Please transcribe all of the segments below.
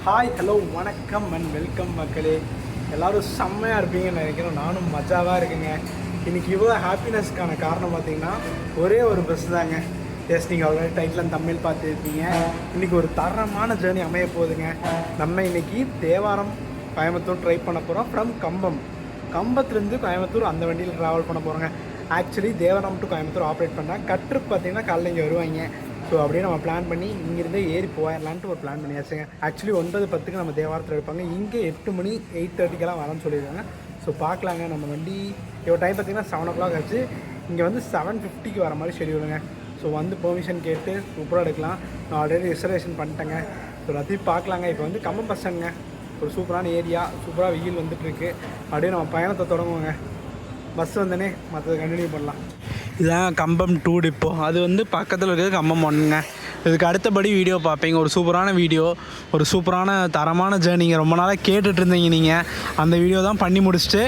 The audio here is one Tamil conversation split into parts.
ஹாய் ஹலோ வணக்கம் அண்ட் வெல்கம் மக்களே. எல்லோரும் செம்மையாக இருப்பீங்கன்னு நினைக்கிறேன். நானும் மஜாவாக இருக்குங்க. இன்றைக்கி இவ்வளோ ஹாப்பினஸ்க்கான காரணம் பார்த்தீங்கன்னா ஒரே ஒரு பஸ் தாங்க. எஸ், நீங்கள் ஆல்ரெடி டைட்டில் தமிழ் பார்த்துருப்பீங்க. இன்றைக்கி ஒரு தரமான ஜேர்னி அமைய போகுதுங்க. நம்ம இன்றைக்கி தேவாரம் கோயம்புத்தூர் ட்ரை பண்ண போகிறோம். ஃப்ரம் கம்பத்துலேருந்து கோயம்புத்தூர் அந்த வண்டியில் ட்ராவல் பண்ண போகிறோங்க. Actually Thevaram to Coimbatore operate பண்ணால் கட்ருக்கு பார்த்தீங்கன்னா காலையில் இங்கே வருவாங்க. ஸோ அப்படியே நம்ம பிளான் பண்ணி இங்கேருந்தே ஏறி போயிடலான்ட்டு ஒரு பிளான் பண்ணியாச்சுங்க. ஆக்சுவலி 9:10 நம்ம தேவாரத்தில் எடுப்பாங்க. இங்கே 8 மணி 8:30 வரேன்னு சொல்லியிருக்காங்க. ஸோ பார்க்கலாங்க. நம்ம வண்டி இப்போ டைம் பார்த்திங்கன்னா 7 o'clock ஆச்சு. இங்கே வந்து 7:50 வர மாதிரி ஷெடியூலுங்க. ஸோ வந்து பெர்மிஷன் கேட்டு சூப்பராக எடுக்கலாம். நான் ஆல்ரெடி ரிசர்வேஷன் பண்ணிட்டேங்க. ஸோ எல்லாத்தையும் பார்க்கலாங்க. இப்போ வந்து கம்பம் பஸ் ஸ்டாண்டுங்க. ஒரு சூப்பரான ஏரியா, சூப்பராக வெயில் வந்துட்டுருக்கு. அப்படியே நம்ம பயணத்தை தொடங்குவோங்க. பஸ் வந்தோடனே மற்றது கண்டினியூ பண்ணலாம். இதுதான் கம்பம் 2 டிப்போ. அது வந்து பக்கத்தில் இருக்கிறது கம்பம் 1ங்க. இதுக்கு அடுத்தபடி வீடியோ பார்ப்பீங்க. ஒரு சூப்பரான வீடியோ, ஒரு சூப்பரான தரமான ஜேர்னிங்க. ரொம்ப நாளாக கேட்டுட்டு இருந்தீங்க நீங்கள். அந்த வீடியோ தான் பண்ணி முடிச்சுட்டு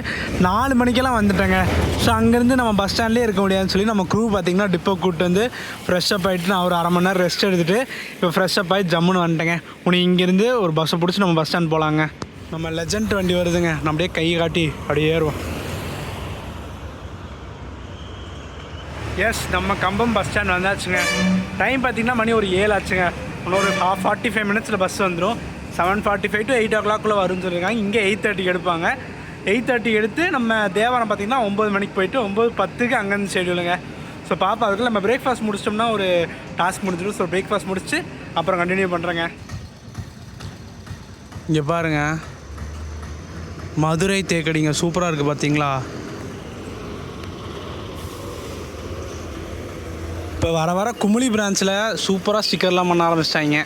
4 மணிக்கெல்லாம் வந்துட்டேங்க. ஸோ அங்கேருந்து நம்ம பஸ் ஸ்டாண்ட்லேயே இருக்க முடியாதுன்னு சொல்லி நம்ம க்ரூ பார்த்திங்கன்னா டிப்போ கூப்பிட்டு வந்து ஃப்ரெஷ்ஷப் ஆகிட்டு நான் ஒரு 1/2 மணி நேரம் ரெஸ்ட் எடுத்துகிட்டு இப்போ ஃப்ரெஷ்ஷப் ஆகி ஜம்முன்னு வந்துட்டேங்க. உனக்கு இங்கேருந்து ஒரு பஸ்ஸை பிடிச்சி நம்ம பஸ் ஸ்டாண்ட் போகலாங்க. நம்ம லெஜண்ட் வண்டி வருதுங்க. நம்ம அப்படியே கை காட்டி அப்படியே ஏறுவோம். எஸ், நம்ம கம்பம் பஸ் ஸ்டாண்ட் வந்தாச்சுங்க. டைம் பார்த்திங்கன்னா மணி ஒரு 7 ஆச்சுங்க. இன்னொரு 45 மினிட்ஸில் பஸ் வந்துடும். 7:45 to 8 o'clock வரும்னு சொல்லியிருக்காங்க. இங்கே 8:30 எடுப்பாங்க. 8:30 எடுத்து நம்ம தேவாரம் பார்த்திங்கன்னா 9 மணிக்கு போயிட்டு 9:10 அங்கேருந்து ஷெடியூலுங்க. ஸோ பாப்பா அதுக்குள்ள நம்ம பிரேக்ஃபாஸ்ட் முடிச்சிட்டோம்னா ஒரு டாஸ்க் முடிஞ்சிடும். ஸோ பிரேக்ஃபாஸ்ட் முடிச்சு அப்புறம் கண்டினியூ பண்ணுறேங்க. இங்கே பாருங்கள், மதுரை தேக்கடிங்க. சூப்பராக இருக்குது பார்த்தீங்களா? இப்போ வர வர குமுளி பிரான்ச்சில் சூப்பராக ஸ்டிக்கர்லாம் பண்ண ஆரம்பிச்சிட்டாங்க.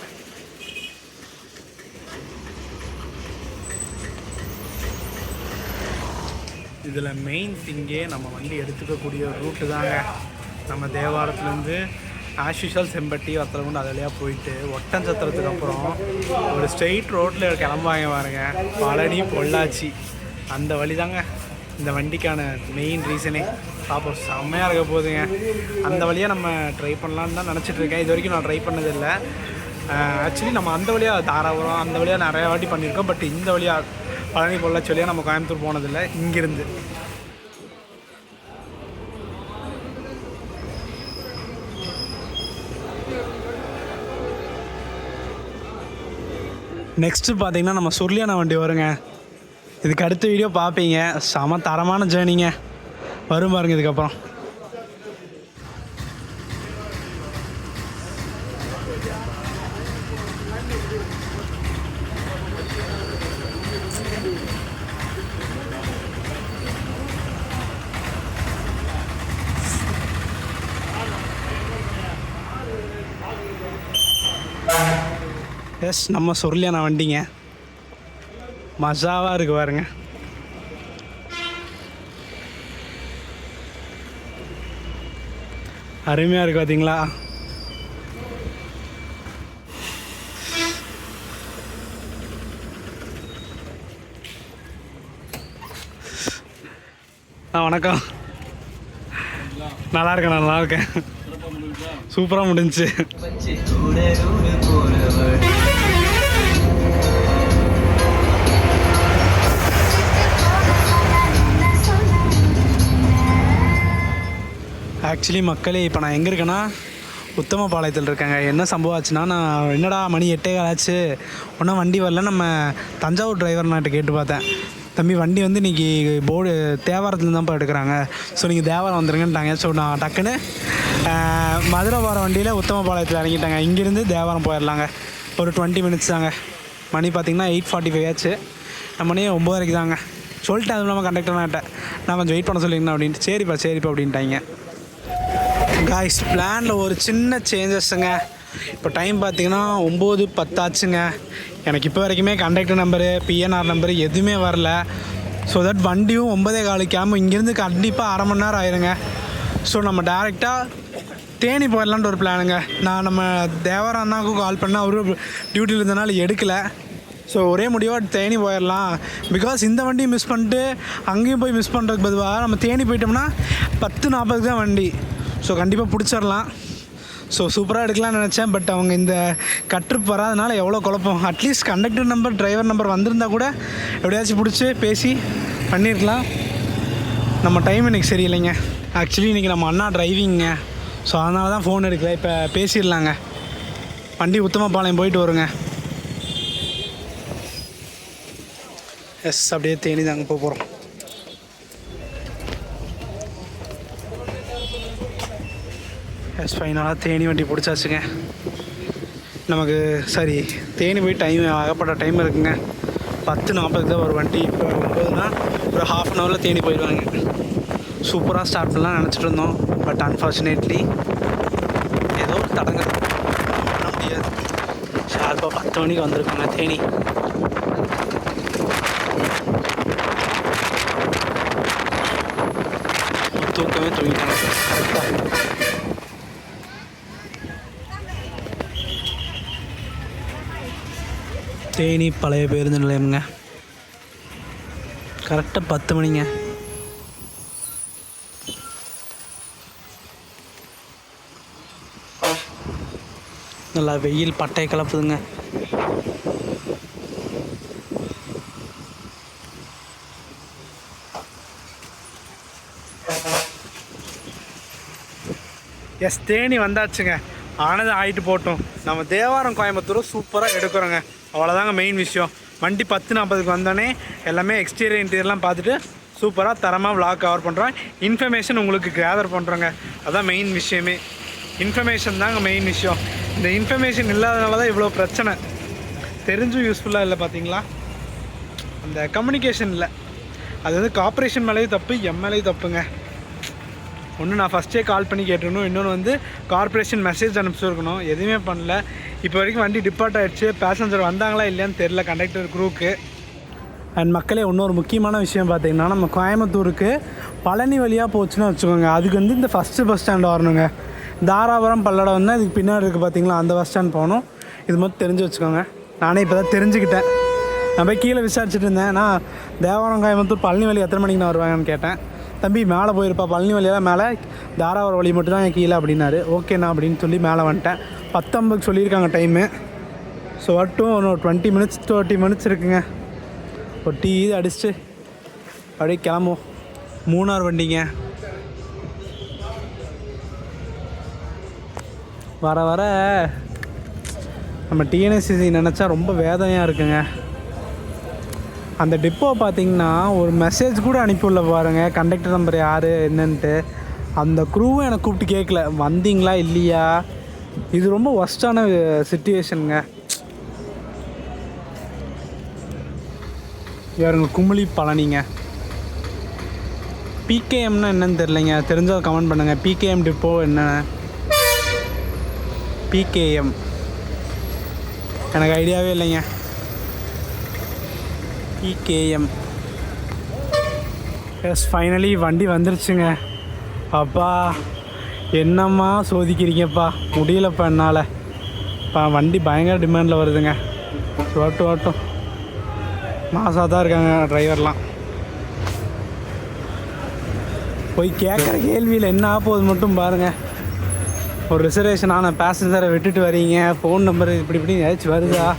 இதில் மெயின் திங்கே நம்ம வண்டி எடுத்துக்கக்கூடிய ரூட்டு தாங்க. நம்ம தேவாரத்துலேருந்து ஆஷ்யூஷுவல் செம்பட்டி வத்தலகுண்டு அது வழியாக போயிட்டு ஒட்டன்சத்திரத்துக்கு அப்புறம் ஒரு ஸ்ட்ரெயிட் ரோட்டில் கிளம்பாங்க பாருங்க. பழனி பொள்ளாச்சி அந்த வழி தாங்க இந்த வண்டிக்கான மெயின் ரீசனே. பார்ப்போம், செம்மையாக இருக்க போகுதுங்க. அந்த வழியாக நம்ம ட்ரை பண்ணலான்னு தான் நினச்சிட்ருக்கேன். இது வரைக்கும் நான் ட்ரை பண்ணதில்லை. ஆக்சுவலி நம்ம அந்த வழியாக தாராபுரம் அந்த வழியாக நிறையா வாட்டி பண்ணியிருக்கோம். பட் இந்த வழியாக பழனி பொள்ளாச்சி வழியாக நம்ம கோயம்புத்தூர் போனதில்லை. இங்கேருந்து நெக்ஸ்ட்டு பார்த்திங்கன்னா நம்ம சுருளியான வண்டி வருங்க. இதுக்கு அடுத்த வீடியோ பார்ப்பீங்க. செம தரமான ஜேர்னிங்க வரும் பாருங்க. இதுக்கப்புறம் எஸ், நம்ம சுருளியான வண்டிங்க. மஜாவாக இருக்குது பாருங்க. அருமையாக இருக்குது பார்த்தீங்களா? வணக்கம். நல்லா இருக்கேன். சூப்பராக முடிஞ்சிச்சு. ஆக்சுவலி மக்களே, இப்போ நான் எங்கே இருக்கேன்னா உத்தமபாளையத்தில் இருக்காங்க. என்ன சம்பவம் ஆச்சுன்னா, நான் என்னடா மணி 8:15 ஆச்சு ஒன்றும் வண்டி வரல. நம்ம தஞ்சாவூர் டிரைவர்னாட்ட கேட்டு பார்த்தேன். தம்பி, வண்டி வந்து இன்றைக்கி போர்டு தேவாரத்துலேருந்து தான்ப்பா எடுக்கிறாங்க. ஸோ நீங்கள் தேவாரம் வந்துருங்கன்ட்டாங்க. ஸோ நான் டக்குன்னு மதுரை போகிற வண்டியில் உத்தமபாளையத்தில் இறங்கிட்டாங்க. இங்கேருந்து தேவாரம் போயிடலாங்க. ஒரு 20 மினிட்ஸ் தாங்க. மணி பார்த்திங்கன்னா 8:45 ஆச்சு. நம்ம மணி 9:30 தாங்க. சொல்லிட்டேன். அதுவும் நம்ம கண்டக்டர்னாட்ட நான் கொஞ்சம் வெயிட் பண்ண சொல்லியிருந்தேன் அப்படின்ட்டு. சரிப்பா அப்படின்ட்டாங்க. காய்ஸ், பிளானில் ஒரு சின்ன சேஞ்சஸ்ஸுங்க. இப்போ டைம் பார்த்திங்கன்னா 9:10 ஆச்சுங்க. எனக்கு இப்போ வரைக்குமே கண்டக்டர் நம்பரு, பிஎன்ஆர் நம்பரு எதுவுமே வரல. ஸோ தட் வண்டியும் 9:15 கேம்பு இங்கேருந்து கண்டிப்பாக 1/2 மணி நேரம் ஆயிருங்க. ஸோ நம்ம டேரெக்டாக தேனி போயிடலான்ட்டு ஒரு பிளானுங்க. நான் நம்ம தேவரா அண்ணாவுக்கும் கால் பண்ணேன். அவரும் டியூட்டியில் இருந்தனால எடுக்கலை. ஸோ ஒரே முடிவாக தேனி போயிடலாம். பிகாஸ் இந்த வண்டியும் மிஸ் பண்ணிட்டு அங்கேயும் போய் மிஸ் பண்ணுறதுக்கு பதிலாக நம்ம தேனி போயிட்டோம்னா 10:40 தான் வண்டி. ஸோ கண்டிப்பாக பிடிச்சிடலாம். ஸோ சூப்பராக எடுக்கலாம்னு நினச்சேன். பட் அவங்க இந்த கட்ரிப் வராதனால எவ்வளோ குழப்பம். At least conductor number driver number வந்திருந்தா கூட எப்படியாச்சும் பிடிச்சி பேசி பண்ணியிருக்கலாம். நம்ம டைம் இன்றைக்கி சரியில்லைங்க. ஆக்சுவலி இன்றைக்கி நம்ம அண்ணா டிரைவிங்க. ஸோ அதனால தான் ஃபோன் எடுக்கல. இப்போ பேசிடலாங்க. வண்டி உத்தமபாளையம் போயிட்டு வருங்க. எஸ், அப்படியே தேனி தாங்க போக போகிறோம். எஸ், ஃபைனலாக தேனி வண்டி பிடிச்சாச்சுங்க. நமக்கு சரி தேனி போய் டைம் ஆகப்பட்ட டைம் இருக்குங்க. 10:40 தான் ஒரு வண்டி. இப்போ 9னா ஒரு ½ அன் ஹவரில் தேனி போயிடுவாங்க. சூப்பராக ஸ்டார்ட் பண்ணலாம் நினச்சிட்டு இருந்தோம். பட் அன்ஃபார்ச்சுனேட்லி ஏதோ ஒரு தடங்க பண்ண முடியாது. ஷார்ப்பாக 10 மணிக்கு வந்திருக்காங்க தேனி. தூக்கமே தூங்கிட்டாங்க கரெக்டாக. தேனி பழைய பேருந்து நிலையம்ங்க. கரெக்டாக 10 மணிங்க. நல்லா வெயில் பட்டையை கலப்புதுங்க. எஸ், தேனி வந்தாச்சுங்க. ஆனது ஆகிட்டு போட்டோம். நம்ம தேவாரம் கோயம்புத்தூர் சூப்பராக எடுக்கிறோங்க. அவ்வளோதாங்க மெயின் விஷயம். வண்டி 10:40க்கு வந்தோடனே எல்லாமே எக்ஸ்டீரியர் இன்டீரியர்லாம் பார்த்துட்டு சூப்பராக தரமாக விளாக் கவர் பண்ணுறோம். இன்ஃபர்மேஷன் உங்களுக்கு கேதர் பண்ணுறோங்க. அதுதான் மெயின் விஷயமே. இன்ஃபர்மேஷன் தாங்க மெயின் விஷயம். இந்த இன்ஃபர்மேஷன் இல்லாதனால தான் இவ்வளோ பிரச்சனை. தெரிஞ்சும் யூஸ்ஃபுல்லாக இல்லை பார்த்தீங்களா. அந்த கம்யூனிகேஷன் இல்லை. அது வந்து கார்ப்பரேஷன் மேலேயும் தப்பு, எம்எல்ஏ தப்புங்க. ஒன்று நான் ஃபஸ்ட்டே கால் பண்ணி கேட்டுருக்கணும். இன்னொன்று வந்து கார்ப்பரேஷன் மெசேஜ் அனுப்பிச்சிருக்கணும். எதுவுமே பண்ணல. இப்போ வரைக்கும் வண்டி டிபார்ட் ஆகிடுச்சு. பேசஞ்சர் வந்தாங்களா இல்லையான்னு தெரில கண்டக்டர் குரூவுக்கு. அண்ட் மக்களே, இன்னொரு முக்கியமான விஷயம் பார்த்திங்கன்னா, நம்ம கோயம்புத்தூருக்கு பழனி வழியாக போச்சுன்னு வச்சுக்கோங்க. அதுக்கு வந்து இந்த ஃபஸ்ட்டு பஸ் ஸ்டாண்ட் வரணுங்க. தாராபுரம் பல்லடம் வந்து இதுக்கு பின்னாடி இருக்குது பார்த்தீங்களா, அந்த பஸ் ஸ்டாண்ட் போகணும். இது மட்டும் தெரிஞ்சு வச்சுக்கோங்க. நானே இப்போ தான் தெரிஞ்சுக்கிட்டேன். நான் போய் கீழே விசாரிச்சுட்டு இருந்தேன். நான் தேவாரம் கோயம்புத்தூர் பழனி வழி எத்தனை மணிக்கு நான் வருவாங்கன்னு கேட்டேன். தம்பி மேலே போயிருப்பா, பழனி வழியெல்லாம் மேலே, தாராபுரம் வழி மட்டும் தான் என் கீழே அப்படின்னாரு. ஓகேண்ணா அப்படின்னு சொல்லி மேலே வந்துட்டேன். 10:50 சொல்லியிருக்காங்க டைமு. ஸோ வரட்டும், ஒரு 20 மினிட்ஸ் 30 மினிட்ஸ் இருக்குங்க. ஒரு டீ இது அடிச்சுட்டு அப்படியே கிளம்புவோம். மூணார் வண்டிங்க. வர வர நம்ம டிஎன்எஸ்சிசி நினச்சா ரொம்ப வேதனையாக இருக்குங்க. அந்த டிப்போ பார்த்திங்கன்னா ஒரு மெசேஜ் கூட அனுப்பிவிடல பாருங்கள், கண்டக்டர் நம்பர் யார் என்னன்ட்டு. அந்த க்ரூவும் எனக்கு கூப்பிட்டு கேட்கல வந்தீங்களா இல்லையா. இது ரொம்ப ஒஸ்ட்டான சிச்சுவேஷனுங்க. யாருங்க குமுளி பழனிங்க. பிகேஎம்னா என்னன்னு தெரிலைங்க, தெரிஞ்சதை கமெண்ட் பண்ணுங்கள். பிகேஎம் டிப்போ என்ன? பிகேஎம் எனக்கு ஐடியாவே இல்லைங்க. பிகேஎம். எஸ், ஃபைனலி வண்டி வந்துருச்சுங்க. அப்பா என்னம்மா சோதிக்கிறீங்கப்பா, முடியலப்பா என்னால். இப்போ வண்டி பயங்கர டிமாண்டில் வருதுங்க. ஓட்டும் மாசாக தான் இருக்காங்க டிரைவர்லாம். போய் கேட்குற கேள்வியில் என்ன ஆகப்போகுது மட்டும் பாருங்கள். ஒரு ரிசர்வேஷன் ஆன பேசஞ்சரை விட்டுட்டு வரீங்க, ஃபோன் நம்பர் இப்படி ஏதாச்சும் வருதா?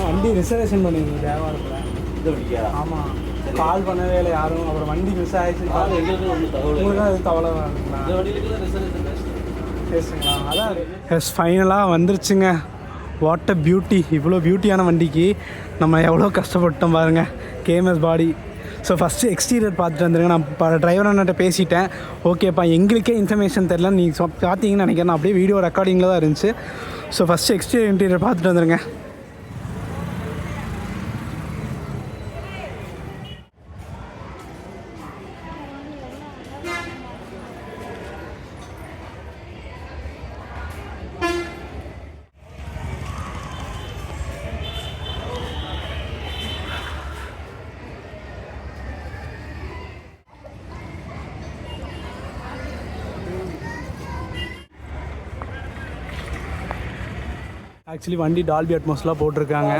வண்டி ரிசர்வேஷன் பண்ணிருக்கீங்க தேவாரத்தில். ஆமாம், கால் பண்ணவே இல்லை யாரும். அப்புறம் வண்டி மிஸ் ஆகிடுச்சு. உங்களுக்கு அது தவளை பேசுங்களா? அதான் எஸ், ஃபைனலாக வந்துருச்சுங்க. What a beauty. இவ்வளோ பியூட்டியான வண்டிக்கு நம்ம எவ்வளோ கஷ்டப்பட்டோம் பாருங்கள். கேஎம்எஸ் பாடி. ஸோ ஃபஸ்ட்டு எக்ஸ்டீரியர் பார்த்துட்டு வந்துருங்க. நான் டிரைவர் அண்ணன்ட்ட பேசிட்டேன். ஓகேப்பா, எங்களுக்கே இன்ஃபர்மேஷன் தெரில, நீங்கள் பார்த்தீங்கன்னு நினைக்கிறேன். அப்படியே வீடியோ ரெக்கார்டிங்கில் தான் இருந்துச்சு. ஸோ ஃபஸ்ட்டு எக்ஸ்டீரியர் இன்டீரியர் பார்த்துட்டு வந்துருங்க. ஆக்சுவலி வண்டி டால்பி அட்மாஸ்லாம் போட்டிருக்காங்க.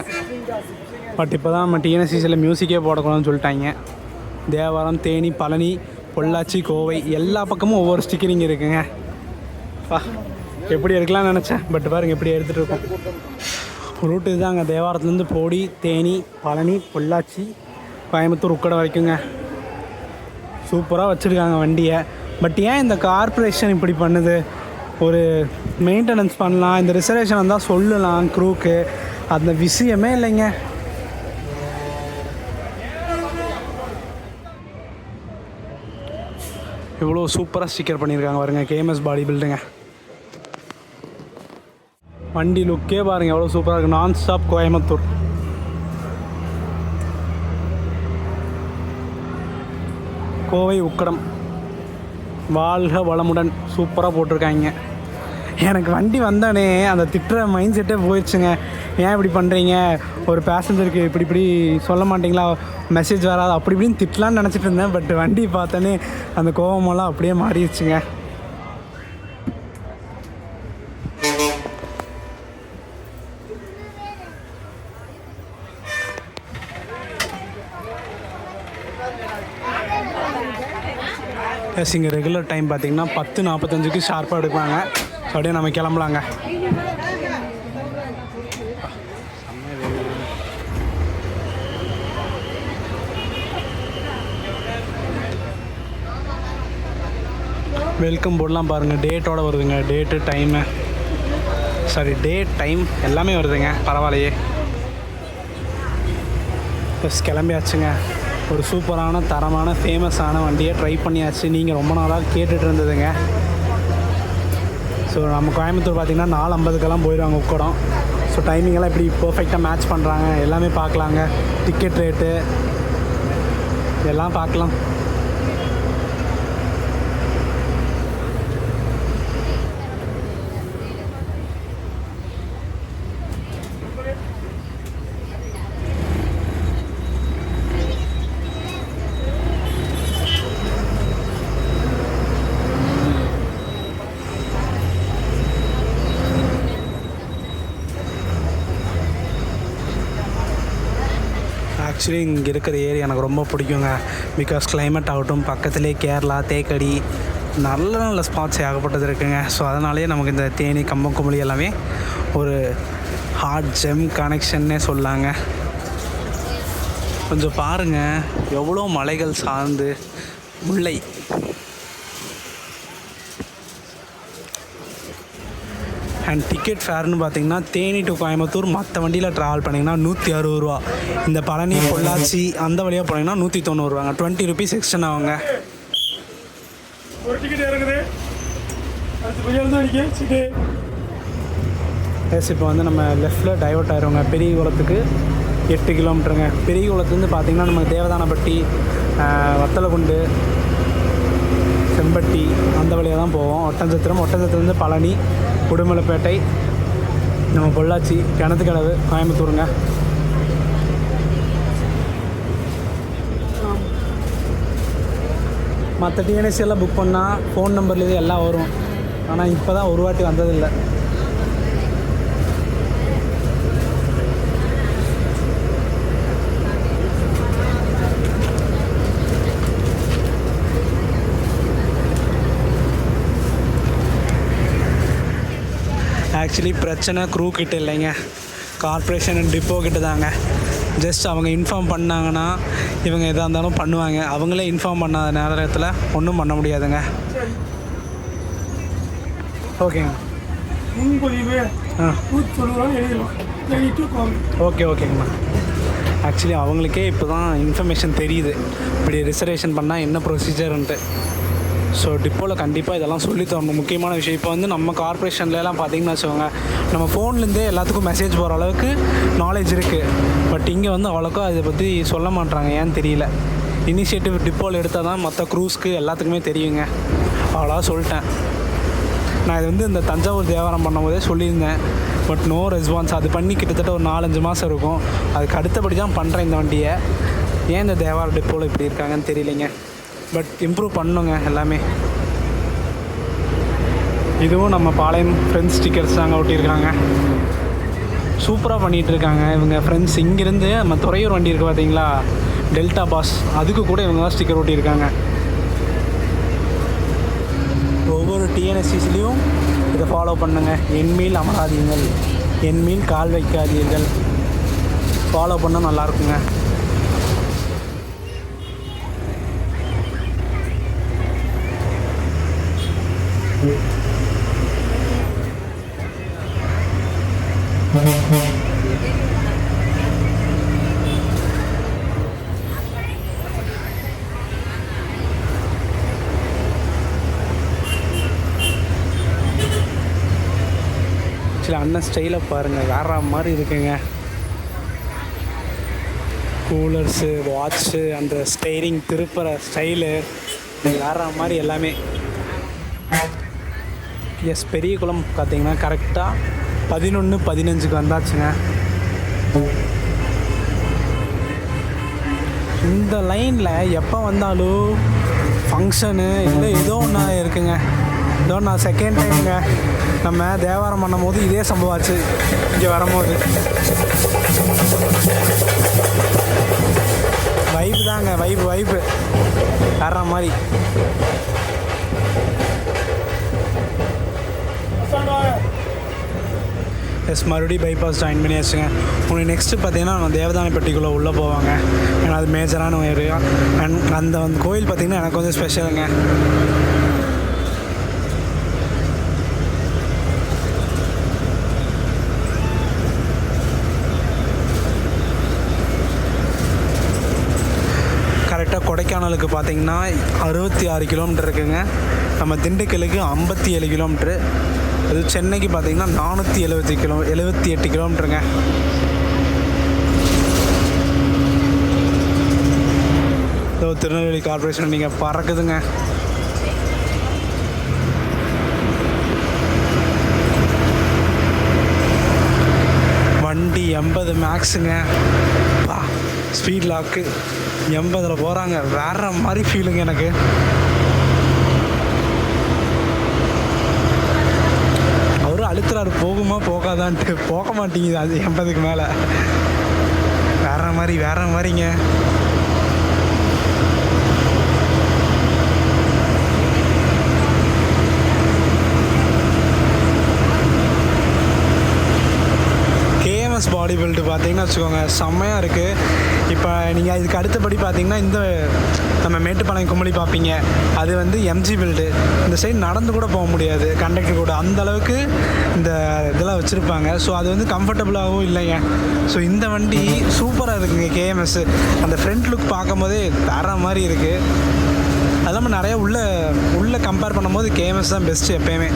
பட் இப்போ தான் நம்ம டிஎன்எஸ்சிசியில் மியூசிக்கே போடக்கூடாதுன்னு சொல்லிட்டாங்க. தேவாரம், தேனி, பழனி, பொள்ளாச்சி, கோவை எல்லா பக்கமும் ஒவ்வொரு ஸ்டிக்கரிங் இருக்குங்க. எப்படி எடுக்கலாம்னு நினச்சேன், பட் பாருங்கள் எப்படி எடுத்துகிட்டு இருக்கோம். ரூட்டு இதுதாங்க, தேவாரத்துலேருந்து போடி, தேனி, பழனி, பொள்ளாச்சி, கோயம்புத்தூர், உக்கடை வரைக்குங்க. சூப்பராக வச்சுருக்காங்க வண்டியை. பட் ஏன் இந்த கார்ப்பரேஷன் இப்படி பண்ணுது? ஒரு மெயின்டெனன்ஸ் பண்ணலாம், இந்த ரிசர்வேஷன் வந்தால் சொல்லலாம் க்ரூக்கு, அந்த விஷயமே இல்லைங்க. இவ்வளோ சூப்பராக ஸ்டிக்கர் பண்ணியிருக்காங்க பாருங்க, கேஎம்எஸ் பாடி பில்டுங்க. வண்டி லுக்கே பாருங்கள் எவ்வளோ சூப்பராக இருக்குது. நான் ஸ்டாப் கோயம்புத்தூர். கோவை, உக்கடம், வாழ்க வளமுடன் சூப்பராக போட்டிருக்காங்க. எனக்கு வண்டி வந்தானே அந்த திட்டுற மைண்ட் செட்டே போயிடுச்சுங்க. ஏன் இப்படி பண்ணுறீங்க, ஒரு பேசஞ்சருக்கு இப்படி சொல்ல மாட்டிங்களா, மெசேஜ் வராது, அப்படி இப்படின்னு திட்டலான்னு நினச்சிட்டு இருந்தேன். பட் வண்டி பார்த்தோன்னே அந்த கோவமெல்லாம் அப்படியே மாறிடுச்சுங்க. இங்கே ரெகுலர் டைம் பார்த்திங்கன்னா 10:45 ஷார்ப்பாக எடுப்பாங்க. ஸோ அப்படியே நம்ம கிளம்பலாங்க. வெல்கம் போர்டெலாம் பாருங்கள், டேட்டோடு வருதுங்க. டேட்டு, டைமு, டேட், டைம் எல்லாமே வருதுங்க. பரவாயில்லையே. ப்ளஸ் கிளம்பியாச்சுங்க. ஒரு சூப்பரான, தரமான, ஃபேமஸான வண்டியை ட்ரை பண்ணியாச்சு. நீங்கள் ரொம்ப நாளாக கேட்டுட்டு இருந்ததுங்க. ஸோ நம்ம கோயம்புத்தூர் பார்த்திங்கன்னா 4:50 போயிடுவாங்க உக்கடம். ஸோ டைமிங்கெல்லாம் எப்படி பர்ஃபெக்டாக மேட்ச் பண்ணுறாங்க எல்லாமே பார்க்கலாங்க. டிக்கெட் ரேட்டு எல்லாம் பார்க்கலாம். ஆக்சுவலி இங்கே இருக்கிற ஏரியா எனக்கு ரொம்ப பிடிக்குங்க. பிகாஸ் கிளைமேட் ஆகட்டும், பக்கத்துலேயே கேரளா, தேக்கடி, நல்ல நல்ல ஸ்பாட்ஸ் ஏகப்பட்டது இருக்குங்க. ஸோ அதனாலேயே நமக்கு இந்த தேனி, கம்பம், குமளி எல்லாமே ஒரு ஹார்ட் ஜெம் கனெக்ஷன்னே சொல்லாங்க. கொஞ்சம் பாருங்கள் எவ்வளோ மலைகள் சார்ந்து முல்லை. அண்ட் டிக்கெட் ஃபேர்னு பார்த்திங்கன்னா தேனி டு கோயம்புத்தூர் மற்ற வண்டியில் ட்ராவல் பண்ணிங்கன்னா 160 ரூபா. இந்த பழனி, பொள்ளாச்சி அந்த வழியாக போனீங்கன்னா 190 ரூபாங்க. 20 ருபீஸ் எக்ஸ்டன் ஆகுங்க. ஒரு டிக்கெட் இறங்குது. எஸ், இப்போ வந்து நம்ம லெஃப்டில் டைவர்ட் ஆயிடுவோங்க. பெரிய குளத்துக்கு 8 கிலோமீட்டருங்க. பெரிய குளத்துலேருந்து பார்த்திங்கன்னா நமக்கு தேவதானப்பட்டி, வத்தலகுண்டு, செம்பட்டி அந்த வழியாக தான் போவோம். ஒட்டஞ்சத்திரத்துலேருந்து பழனி, உடுமலைப்பேட்டை, நம்ம பொள்ளாச்சி, கிணத்துக்கடவு, கோயம்புத்தூருங்க. மற்ற டிஎன்எஸ்சி எல்லாம் புக் பண்ணால் ஃபோன் நம்பர்லேயே எல்லாம் வரும். ஆனால் இப்போ தான் ஒரு வாட்டி வந்ததில்லை. ஆக்சுவலி பிரச்சனை க்ரூ கிட்ட இல்லைங்க, கார்ப்பரேஷன் டிப்போ கிட்ட தாங்க. ஜஸ்ட் அவங்க இன்ஃபார்ம் பண்ணாங்கன்னா இவங்க எதாக இருந்தாலும் பண்ணுவாங்க. அவங்களே இன்ஃபார்ம் பண்ணாத நேரத்தில் ஒன்றும் பண்ண முடியாதுங்க. ஓகேங்க, ஓகேங்கண்ணா. ஆக்சுவலி அவங்களுக்கே இப்போ தான் இன்ஃபர்மேஷன் தெரியுது இப்படி ரிசர்வேஷன் பண்ணால் என்ன ப்ரொசீஜர்ன்ட்டு. ஸோ டிப்போவில் கண்டிப்பாக இதெல்லாம் சொல்லி தரணும். முக்கியமான விஷயம் இப்போ வந்து நம்ம கார்ப்பரேஷன்லாம் பார்த்திங்கன்னா வச்சுக்கோங்க, நம்ம ஃபோன்லேருந்தே எல்லாத்துக்கும் மெசேஜ் போகிற அளவுக்கு நாலேஜ் இருக்குது. பட் இங்கே வந்து அவ்வளோக்கா அதை பற்றி சொல்ல மாட்டாங்க, ஏன்னு தெரியல. இனிஷியேட்டிவ் டிப்போவில் எடுத்தால் தான் மற்ற க்ரூஸ்க்கு எல்லாத்துக்குமே தெரியுங்க. அவ்வளோவா சொல்லிட்டேன். நான் இது வந்து இந்த தஞ்சாவூர் தேவாரம் பண்ணும்போதே சொல்லியிருந்தேன். But no response. அது பண்ணி கிட்டத்தட்ட ஒரு 4-5 மாதம் இருக்கும். அதுக்கு அடுத்தபடி தான் பண்ணுறேன் இந்த வண்டியை. ஏன் இந்த தேவாரம் டிப்போவில் இப்படி இருக்காங்கன்னு தெரியலைங்க. பட் இம்ப்ரூவ் பண்ணுங்க எல்லாமே. இதுவும் நம்ம பாளையம் ஃப்ரெண்ட்ஸ் ஸ்டிக்கர்ஸ் தாங்க ஒட்டியிருக்காங்க. சூப்பராக பண்ணிகிட்டு இருக்காங்க இவங்க ஃப்ரெண்ட்ஸ். இங்கேருந்து நம்ம துறையூர் வண்டி இருக்குது பார்த்தீங்களா, டெல்டா பாஸ், அதுக்கு கூட இவங்க தான் ஸ்டிக்கர் ஒட்டியிருக்காங்க. ஒவ்வொரு டிஎன்எஸ்சிஸ்லேயும் இதை ஃபாலோ பண்ணுங்கள். என்மேல் அமராதீங்கள், என்மேல் கால் வைக்காதீர்கள். ஃபாலோ பண்ணால் நல்லாயிருக்குங்க. ஆக்சுவலி அண்ணன் ஸ்டைலை பாருங்கள், வேற மாதிரி இருக்குங்க. கூலர்ஸு, வாட்ச்சு, அந்த ஸ்டைரிங் திருப்புற ஸ்டைலு வேற மாதிரி எல்லாமே. எஸ், பெரிய குளம் பார்த்தீங்கன்னா கரெக்டாக 11:15 வந்தாச்சுங்க. இந்த லைனில் எப்போ வந்தாலும் ஃபங்க்ஷனு இல்லை ஏதோ ஒன்றா இருக்குங்க. இதோ நான் செகண்ட் டைமுங்க நம்ம தேவாரம் பண்ணும் போது இதே சம்பவம் ஆச்சு. இங்கே வரும்போது வைப்பு தாங்க, வைப்பு வேற மாதிரி. எஸ், மறுபடியும் பைபாஸ் ஜாயின் பண்ணியாச்சுங்க. உங்களுக்கு நெக்ஸ்ட்டு பார்த்தீங்கன்னா நம்ம தேவதானப்பட்டிக்குள்ளே உள்ளே போவாங்க. ஏன்னா அது மேஜரான ஏரியா. அண்ட் அந்த கோயில் பார்த்திங்கன்னா எனக்கு கொஞ்சம் ஸ்பெஷலுங்க. கரெக்டாக கொடைக்கானலுக்கு பார்த்திங்கன்னா 66 கிலோமீட்டர் இருக்குங்க. நம்ம திண்டுக்கலுக்கு 57 கிலோமீட்ரு. அது சென்னைக்கு பார்த்திங்கன்னா 478 கிலோமீட்டருங்க. இதோ திருநெல்வேலி கார்பரேஷன் நீங்கள் பறக்குதுங்க. வண்டி 80 மேக்ஸுங்க. ஸ்பீட் லாக்கு 80 போகிறாங்க. வேற மாதிரி ஃபீலுங்க எனக்கு. அவரு அழுத்துறாரு போகுமா போகாதான்ட்டு, போக மாட்டேங்குது. அது 80க்கு மேலே வேற மாதிரிங்க. பாடி பில்டு பார்த்தீங்கன்னா வச்சுக்கோங்க, செம்மையாக இருக்குது. இப்போ நீங்கள் இதுக்கு அடுத்தபடி பார்த்தீங்கன்னா இந்த நம்ம மேட்டுப்பாளையம் கும்பலி பார்ப்பீங்க, அது வந்து எம்ஜி பில்டு. இந்த சைடு நடந்து கூட போக முடியாது கண்டக்டர் கூட, அந்தளவுக்கு இந்த இதெல்லாம் வச்சுருப்பாங்க. ஸோ அது வந்து கம்ஃபர்டபுளாகவும் இல்லைங்க. ஸோ இந்த வண்டி சூப்பராக இருக்குங்க. கேஎம்எஸ் அந்த ஃப்ரண்ட் லுக் பார்க்கும் போதே வேற மாதிரி இருக்குது. அது இல்லாமல் நிறையா உள்ளே கம்பேர் பண்ணும்போது கேஎம்எஸ் தான் பெஸ்ட்டு எப்போயுமே.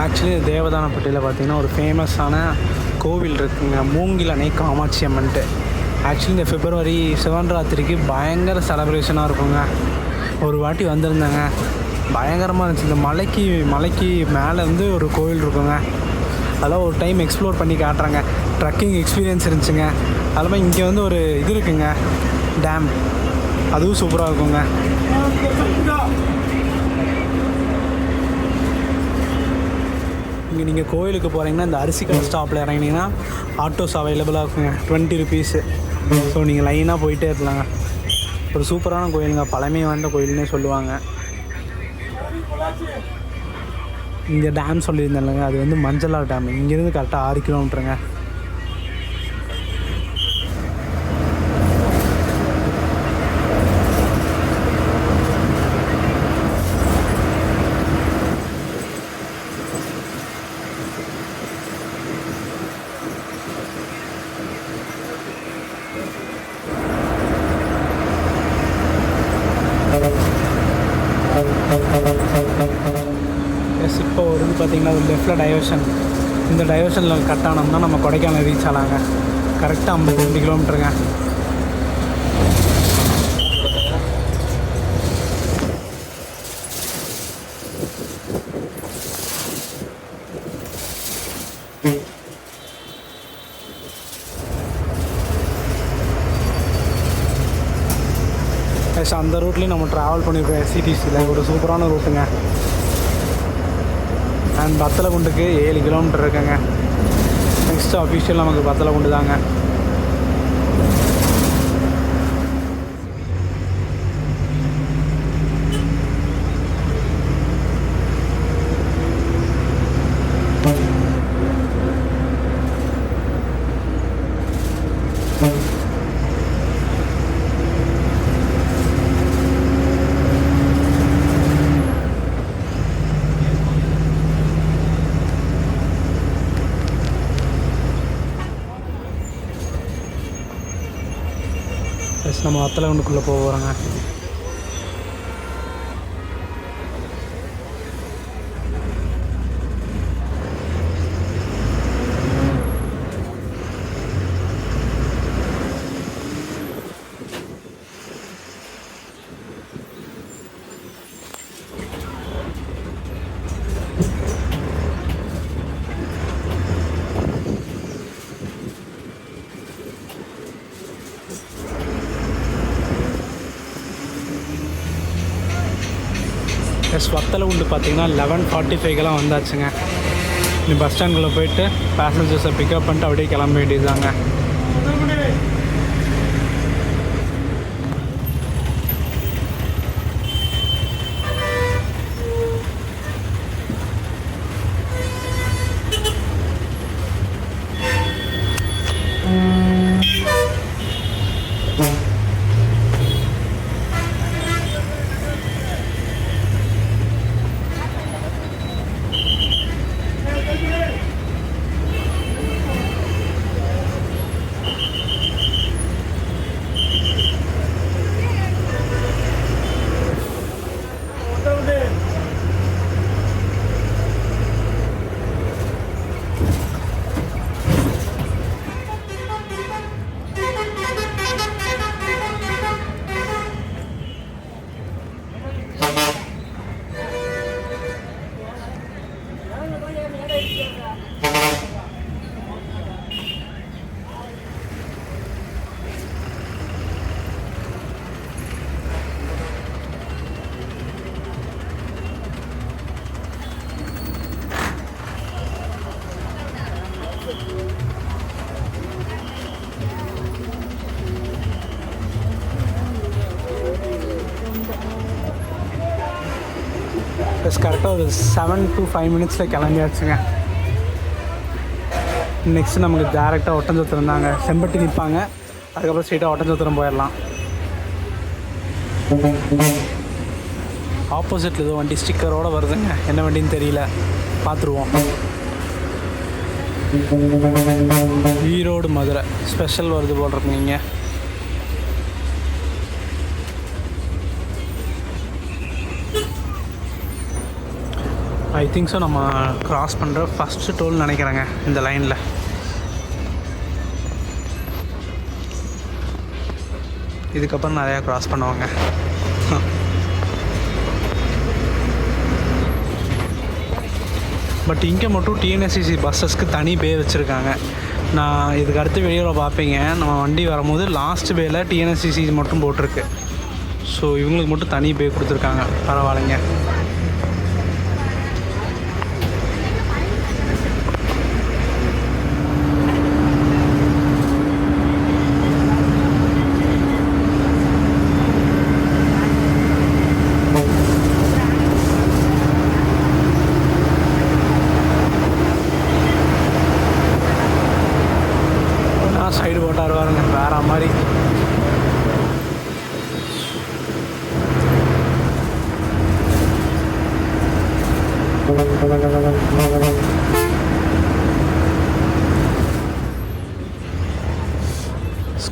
ஆக்சுவலி தேவதானப்பட்டியில் பார்த்திங்கன்னா ஒரு ஃபேமஸான கோவில் இருக்குங்க, மூங்கில் அணை காமாட்சி அம்மன்ட்டு. ஆக்சுவலி இந்த பிப்ரவரி சிவராத்திரிக்கு பயங்கர செலப்ரேஷனாக இருக்குங்க. ஒரு வாட்டி வந்திருந்தேங்க, பயங்கரமாக இருந்துச்சு. இந்த மலைக்கு மேலே வந்து ஒரு கோவில் இருக்குங்க. அதெல்லாம் ஒரு டைம் எக்ஸ்ப்ளோர் பண்ணி காட்டுறாங்க. ட்ரக்கிங் எக்ஸ்பீரியன்ஸ் இருந்துச்சுங்க. அதுமாதிரி இங்கே வந்து ஒரு இது இருக்குங்க, டேம், அதுவும் சூப்பராக இருக்குங்க. இங்கே நீங்கள் நீங்கள் கோயிலுக்கு போகிறீங்கன்னா இந்த அரிசிக்கடை ஸ்டாப்பில் இறங்கினீங்கன்னா ஆட்டோஸ் அவைலபிளாக இருக்குங்க, 20 ருபீஸு. ஸோ நீங்கள் லைனாக போயிட்டே இருக்கலாங்க. ஒரு சூப்பரான கோயிலுங்க, பழமை வாய்ந்த கோயில்னே சொல்லுவாங்க. இங்கே டேம் சொல்லியிருந்தேன்லங்க, அது வந்து மஞ்சளார் டேம். இங்கேருந்து கரெக்டாக 6 கிலோமீட்டருங்க. இப்போ வந்து பார்த்திங்கன்னா ஒரு லெஃப்டில் டைவர்ஷன். இந்த டைவர்ஷனில் கட் ஆனோம்னா நம்ம கொடைக்கானல் ரீச் ஆகலாங்க. கரெக்டாக 52 கிலோமீட்டருங்க. அந்த ரூட்லேயும் நம்ம ட்ராவல் பண்ணியிருக்கோம். எஸ்சிடிசியில் ஒரு சூப்பரான ரூட்டுங்க. அண்ட் பத்தலகுண்டுக்கு 7 கிலோமீட்டர் இருக்குங்க. நெக்ஸ்ட் அஃபிஷியல் நமக்கு பத்தலகுண்டு தாங்க. நம்ம வத்தலகுண்டுக்குள்ளே போகிறோங்க. வத்தலகுண்டு பார்த்திங்கன்னா 11:45 வந்தாச்சுங்க. நீ பஸ் ஸ்டாண்டுக்குள்ளே போயிட்டு பேசஞ்சர்ஸை பிக்கப் பண்ணிட்டு அப்படியே கிளம்ப வேண்டியதுதாங்க. கரெக்டாக ஒரு 7 to 5 மினிட்ஸில் கிளம்பியாச்சுங்க. நெக்ஸ்ட்டு நமக்கு டேரெக்டாக ஒட்டஞ்சத்திரம் இருந்தாங்க. செம்பட்டி நிற்பாங்க, அதுக்கப்புறம் ஸ்ட்ரெயிட்டாக ஒட்டஞ்சத்திரம் போயிடலாம். ஆப்போசிட்டில் ஏதோ வண்டி ஸ்டிக்கரோடு வருதுங்க, என்ன வண்டின்னு தெரியல, பார்த்துருவோம். ஈரோடு மதுரை ஸ்பெஷல் வருது போல் இருக்குங்க இங்கே. ஐ திங்க் ஸோ நம்ம க்ராஸ் பண்ணுற ஃபஸ்ட்டு டோல் நினைக்கிறேங்க இந்த லைனில். இதுக்கப்புறம் நிறையா க்ராஸ் பண்ணுவாங்க. பட் இங்கே மட்டும் டிஎன்எஸ்சிசி பஸ்ஸஸ்க்கு தனி பே வச்சுருக்காங்க. நான் இதுக்கு அடுத்த வீடியோவில் பார்ப்பீங்க. நம்ம வண்டி வரும்போது லாஸ்ட் பேயில் டிஎன்எஸ்சிசி மட்டும் போட்டிருக்கு. ஸோ இவங்களுக்கு மட்டும் தனி பே கொடுத்துருக்காங்க. பரவாயில்லைங்க. பண்ணுறாரு பாருங்க, வேற மாதிரி.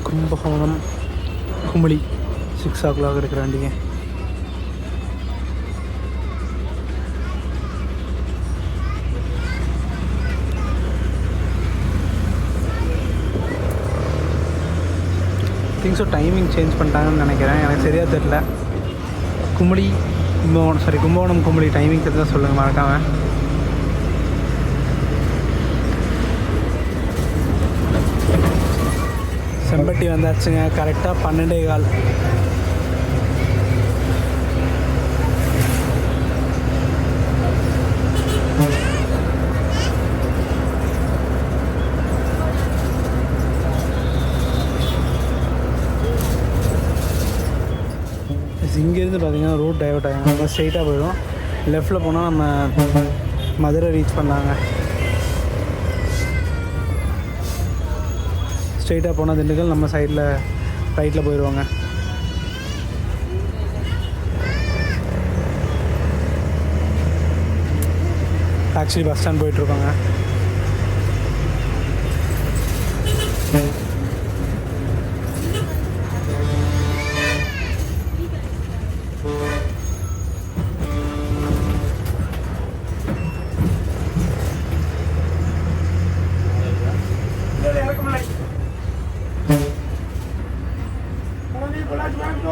கும்பகோணம் குமிளி 6 o'clock இருக்கிற வண்டிங்க. திங்ஸோ டைமிங் சேஞ்ச் பண்ணிட்டாங்கன்னு நினைக்கிறேன், எனக்கு சரியாக தெரில. கும்பகோணம் குமிளி டைமிங் தெரிஞ்சால் சொல்லுங்கள் மறக்காமல். செம்பட்டி வந்தாச்சுங்க, கரெக்டாக 12:15. இங்கேருந்து பார்த்தீங்கன்னா ரூட் டைவர்ட் ஆகும், நம்ம ஸ்ட்ரெயிட்டாக போயிடும். லெஃப்டில் போனால் நம்ம மதுரை ரீச் பண்ணலாங்க. ஸ்ட்ரெயிட்டாக போனால் திண்டுக்கல், நம்ம சைடில் ரைட்டில் போயிடுவாங்க. ஆக்சுவலி பஸ் ஸ்டாண்ட் போயிட்டுருக்கோங்க.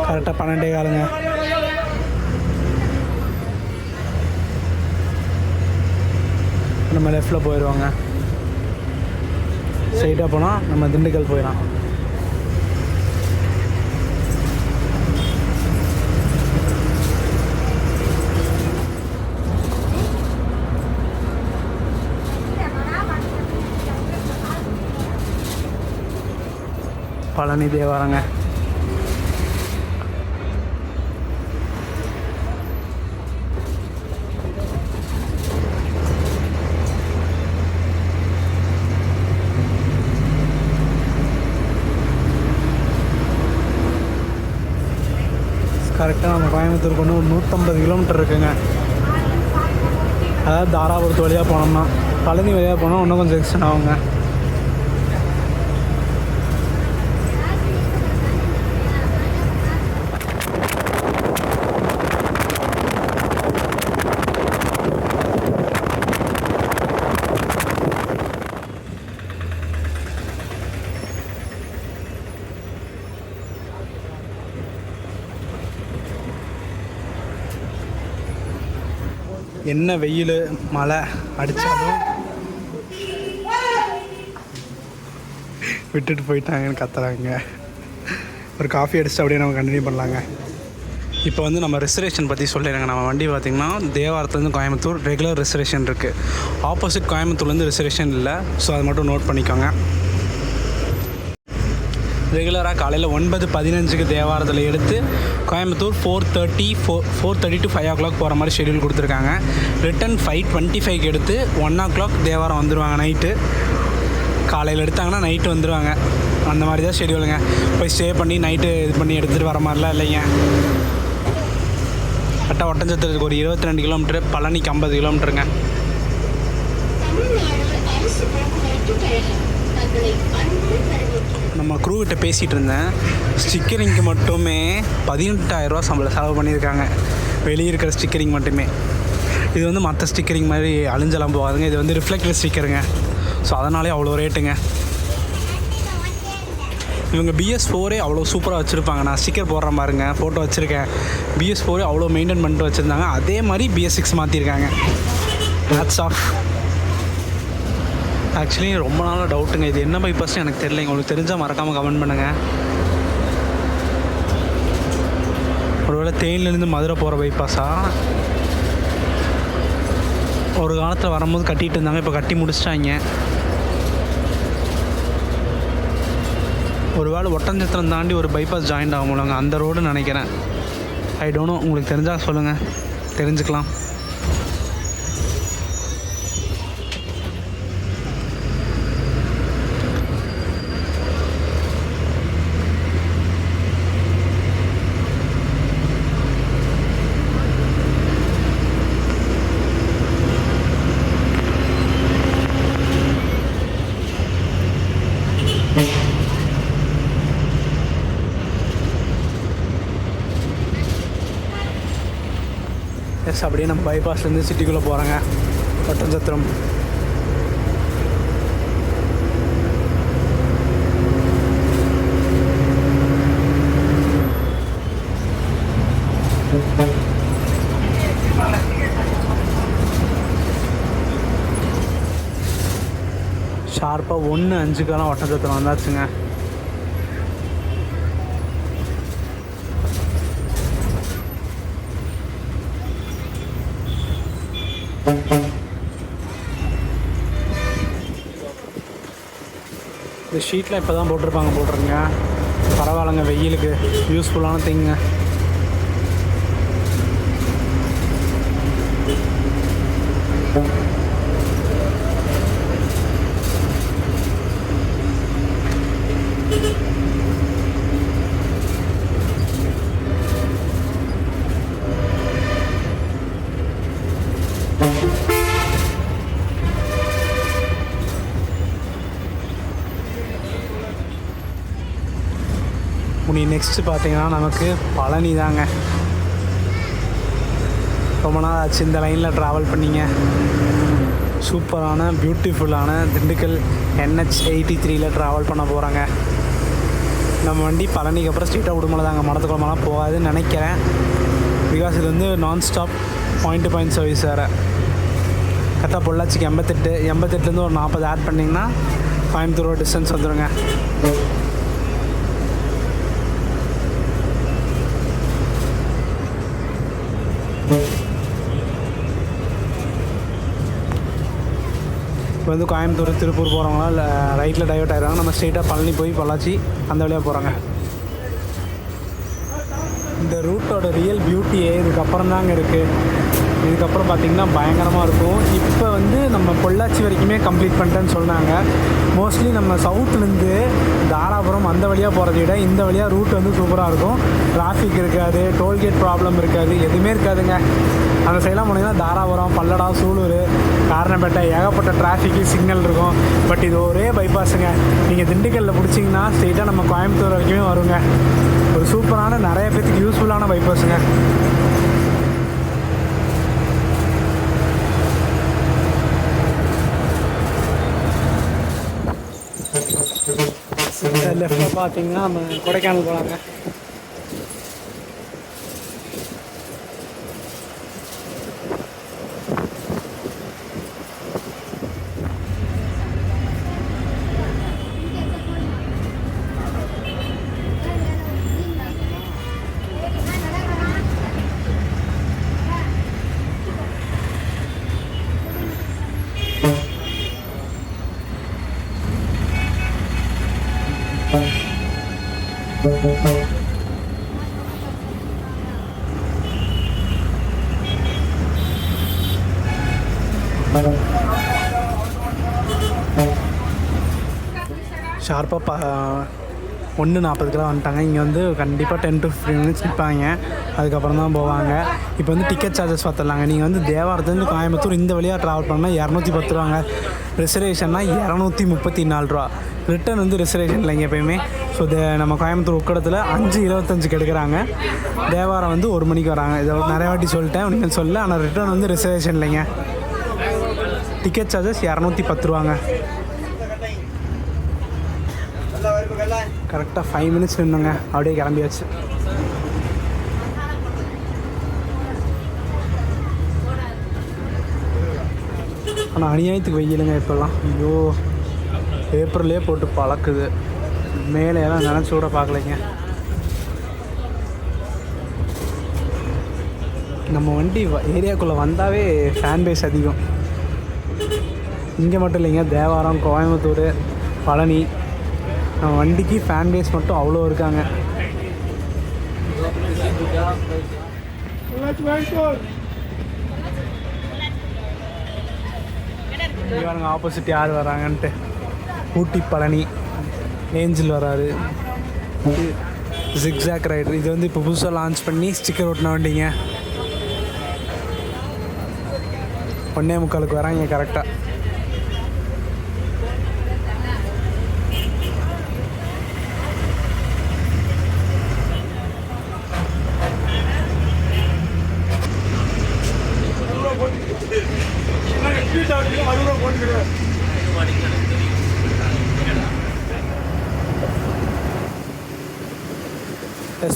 கரெக்டாக 12:15. நம்ம லெஃப்டில் போயிடுவாங்க. ஸ்ட்ரைட்டாக போனால் நம்ம திண்டுக்கல் போயிடலாம். பழனி தேவாரங்க. கரெக்டாக நம்ம கோயம்புத்தூருக்கு ஒன்று 150 கிலோமீட்டர் இருக்குங்க. அதாவது தாராபுரத்து வழியாக போனோம்னா, பழனி வழியாக போனால் இன்னும் கொஞ்சம் எக்ஸ்டன் ஆகுங்க. என்ன வெயில் மழை அடித்தாலும் விட்டுட்டு போயிட்டாங்கன்னு கத்துறாங்க. ஒரு காஃபி அடிச்சுட்டு அப்படியே நம்ம கண்டினியூ பண்ணலாங்க. இப்போ வந்து நம்ம ரிசர்வேஷன் பற்றி சொல்லிடுங்க. நம்ம வண்டி பார்த்திங்கன்னா தேவாரத்துலேருந்து கோயம்புத்தூர் ரெகுலர் ரிசர்வேஷன் இருக்குது. ஆப்போசிட் கோயம்புத்தூர்லேருந்து ரிசர்வேஷன் இல்லை. ஸோ அது மட்டும் நோட் பண்ணிக்கோங்க. ரெகுலராக காலையில் 9:15 தேவாரத்தில் எடுத்து கோயம்புத்தூர் 4:30 to 5 o'clock போகிற மாதிரி ஷெடியூல் கொடுத்துருக்காங்க. ரிட்டன் 5:25 எடுத்து 1 o'clock தேவாரம் வந்துடுவாங்க. நைட்டு காலையில் எடுத்தாங்கன்னா நைட்டு வந்துடுவாங்க. அந்த மாதிரி தான் ஷெடியூலுங்க. போய் ஸ்டே பண்ணி நைட்டு இது பண்ணி எடுத்துகிட்டு வர மாதிரிலாம் இல்லைங்க. கரெக்டாக ஒட்டஞ்சத்திரத்துக்கு ஒரு 22 கிலோமீட்ரு, பழனிக்கு 50 கிலோமீட்டருங்க. நம்ம க்ரூகிட்ட பேசிகிட்டு இருந்தேன். ஸ்டிக்கரிங்க்கு மட்டுமே 18,000 ரூபா செலவு பண்ணியிருக்காங்க. வெளியே இருக்கிற ஸ்டிக்கரிங் மட்டுமே. இது வந்து மற்ற ஸ்டிக்கரிங் மாதிரி அழிஞ்செல்லாம் போகாதுங்க. இது வந்து ரிஃப்ளெக்டிவ் ஸ்டிக்கருங்க. ஸோ அதனாலே அவ்வளோ ரேட்டுங்க. இவங்க BS4 அவ்வளோ சூப்பராக வச்சுருப்பாங்க. நான் ஸ்டிக்கர் போடுறேன் பாருங்க, ஃபோட்டோ வச்சுருக்கேன். BS4 அவ்வளோ மெயின்டைன் பண்ணிட்டு வச்சுருந்தாங்க. அதே மாதிரி BS6 மாற்றிருக்காங்க. Hats off. ஆக்சுவலி ரொம்ப நாளாக டவுட்டுங்க, இது என்ன பைபாஸ்ன்னு எனக்கு தெரியலைங்க. உங்களுக்கு தெரிஞ்சால் மறக்காமல் கமெண்ட் பண்ணுங்கள். ஒருவேளை தேனிலேருந்து மதுரை போகிற பைபாஸா? ஒரு காலத்தில் வரும்போது கட்டிகிட்டு இருந்தாங்க, இப்போ கட்டி முடிச்சிட்டாங்க. ஒரு வேளை ஒட்டஞ்சத்திரம் தாண்டி ஒரு பைபாஸ் ஜாயின்ட் ஆகும்லங்க, அந்த ரோடுன்னு நினைக்கிறேன். ஐ டோன்ட் நோ, உங்களுக்கு தெரிஞ்சால் சொல்லுங்கள், தெரிஞ்சுக்கலாம். எஸ், அப்படியே நம்ம பைபாஸ்லேருந்து சிட்டிக்குள்ளே போகிறோங்க. ஒட்டன்சத்திரம். ஷார்ப்பாக 1:05 ஒட்டன்சத்திரம் வந்தாச்சுங்க. இந்த ஷீட்டில் இப்போ தான் போட்டிருப்பாங்க போட்டிருங்க. பரவாயில்லைங்க, வெயிலுக்கு யூஸ்ஃபுல்லான திங்க. நெக்ஸ்ட்டு பார்த்தீங்கன்னா நமக்கு பழனி தாங்க. ரொம்ப நாள் ஆச்சு இந்த லைனில் ட்ராவல் பண்ணிங்க. சூப்பரான பியூட்டிஃபுல்லான திண்டுக்கல் NH 83 ட்ராவல் பண்ண போகிறாங்க. நம்ம வண்டி பழனிக்கு அப்புறம் ஸ்ட்ரீட்டாக விடுமலை தாங்க, மடத்துக்குளமெல்லாம் போகாதுன்னு நினைக்கிறேன். பிகாஸ் இது வந்து நான் stop point to point service வேறு. கரெக்டாக பொள்ளாச்சிக்கு 88 ஒரு 40 ஆட் பண்ணிங்கன்னா கோயம்புத்தூர் டிஸ்டன்ஸ் வந்துடுங்க. இப்போ வந்து கோயம்புத்தூர் திருப்பூர் போகிறவங்களாம் இல்லை ரைட்டில் டைவர்ட் ஆகிடுறாங்க. நம்ம ஸ்ட்ரெயிட்டாக பழனி போய் பொள்ளாச்சி அந்த வழியாக போகிறாங்க. இந்த ரூட்டோட ரியல் பியூட்டியே இதுக்கப்புறம் தாங்க இருக்குது. இதுக்கப்புறம் பார்த்திங்கன்னா பயங்கரமாக இருக்கும். இப்போ வந்து நம்ம பொள்ளாச்சி வரைக்குமே கம்ப்ளீட் பண்ணிட்டேன்னு சொன்னாங்க. மோஸ்ட்லி நம்ம சவுத்துலேருந்து தாராபுரம் அந்த வழியாக போகிறத விட இந்த வழியாக ரூட் வந்து சூப்பராக இருக்கும். டிராஃபிக் இருக்காது, டோல்கேட் ப்ராப்ளம் இருக்காது, எதுவுமே இருக்காதுங்க. அந்த சைடெலாம் போனீங்கன்னா தாராபுரம், பல்லடம், சூலூர், காரணப்பேட்டை ஏகப்பட்ட டிராஃபிக்கு சிக்னல் இருக்கும். பட் இது ஒரே பைபாஸுங்க. நீங்கள் திண்டுக்கல்லில் பிடிச்சிங்கன்னா ஸ்ட்ரெயிட்டாக நம்ம கோயம்புத்தூர் வரைக்குமே வருங்க. ஒரு சூப்பரான நிறைய பேருக்கு யூஸ்ஃபுல்லான பைபாஸுங்க. லெஃப்டில் பார்த்தீங்கன்னா நம்ம கொடைக்கானல் போகலாங்க. ஷார்ப்பாக 1:40 வந்துட்டாங்க. இங்கே வந்து கண்டிப்பாக 10 to 15 minutes நிற்பாங்க, அதுக்கப்புறம் தான் போவாங்க. இப்போ வந்து டிக்கெட் சார்ஜஸ் பார்த்துடலாங்க. நீங்கள் வந்து தேவாரத்துலேருந்து கோயம்புத்தூர் இந்த வழியாக ட்ராவல் பண்ணால் 210 ரூபாங்க. ரிசர்வேஷன்னா 234 ரூபா. ரிட்டன் வந்து ரிசர்வேஷன் இல்லைங்க எப்போயுமே. ஸோ நம்ம கோயம்புத்தூர் உக்கடத்தில் 5:25 எடுக்கிறாங்க. தேவாரம் வந்து 1 மணிக்கு வராங்க. இதை நிறைய வாட்டி சொல்லிட்டேன், நீங்கள் சொல்ல. ஆனால் ரிட்டன் வந்து ரிசர்வேஷன் இல்லைங்க. டிக்கெட் சார்ஜஸ் 210 ரூபாங்க. கரெக்டாக 5 minutes நின்றுங்க, அப்படியே கிளம்பியாச்சு. ஆனால் அநியாயத்துக்கு வெயிலுங்க இப்போல்லாம். ஐயோ, ஏப்ரல்லே போட்டு பழக்குது. மேலே எல்லாம் நினச்சி கூட பார்க்கலைங்க. நம்ம வண்டி ஏரியாக்குள்ளே வந்தாவே ஃபேன் பேஸ் அதிகம். இங்கே மட்டும் இல்லைங்க, தேவாரம், கோயம்புத்தூர், பழனி, நம்ம வண்டிக்கு ஃபேன் பேஸ் மட்டும் அவ்வளோ இருக்காங்க. இவங்க ஆப்போசிட் யார் வராங்கன்ட்டு. ஊட்டி பழனி, ஏஞ்சல் வராரு. ஜிக்ஸாக் ரைடர், இது வந்து இப்போ புதுசாக லான்ச் பண்ணி ஸ்டிக்கர் ஒட்டின வண்டிங்க. 1:45 வராங்க கரெக்டாக.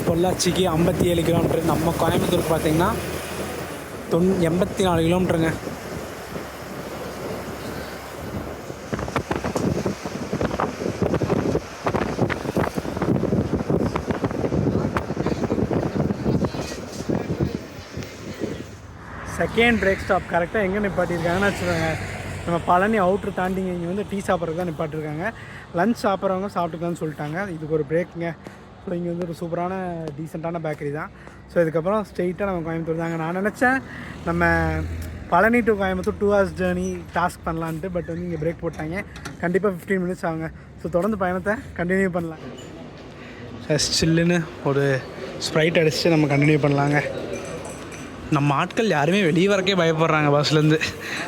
பொள்ளாச்சிக்கு 57 கிலோமீட்டர். நம்ம கோயம்புத்தூருக்கு பார்த்தீங்கன்னா 84 கிலோமீட்டருங்க. செகண்ட் பிரேக் ஸ்டாப் கரெக்டாக எங்கே நிப்பாட்டியிருக்காங்கன்னு வச்சுக்கோங்க. நம்ம பழனி அவுட்ரு தாண்டிங்க இங்கே வந்து டீ சாப்பிட்றதுக்கு தான் நிப்பாட்டிருக்காங்க. லஞ்ச் சாப்பிட்றவங்க சாப்பிட்டுக்கலான்னு சொல்லிட்டாங்க. இதுக்கு ஒரு பிரேக்குங்க. ஸோ இங்கே வந்து ஒரு சூப்பரான டீசெண்டான பேக்கரி தான். ஸோ இதுக்கப்புறம் ஸ்ட்ரெயிட்டாக நம்ம கோயம்புத்தூர் தாங்க. நான் நினச்சேன் நம்ம Palani to Coimbatore 2 hours journey task பண்ணலான்ட்டு. பட் வந்து இங்கே பிரேக் போட்டாங்க. கண்டிப்பாக 15 minutes ஆகுங்க. ஸோ தொடர்ந்து பயணத்தை கண்டினியூ பண்ணலாம். சில்லுன்னு ஒரு ஸ்ப்ரைட் அடிச்சுட்டு நம்ம கண்டினியூ பண்ணலாங்க. நம்ம ஆட்கள் யாருமே வெளியே வரக்கே பயப்படுறாங்க. பஸ்லேருந்து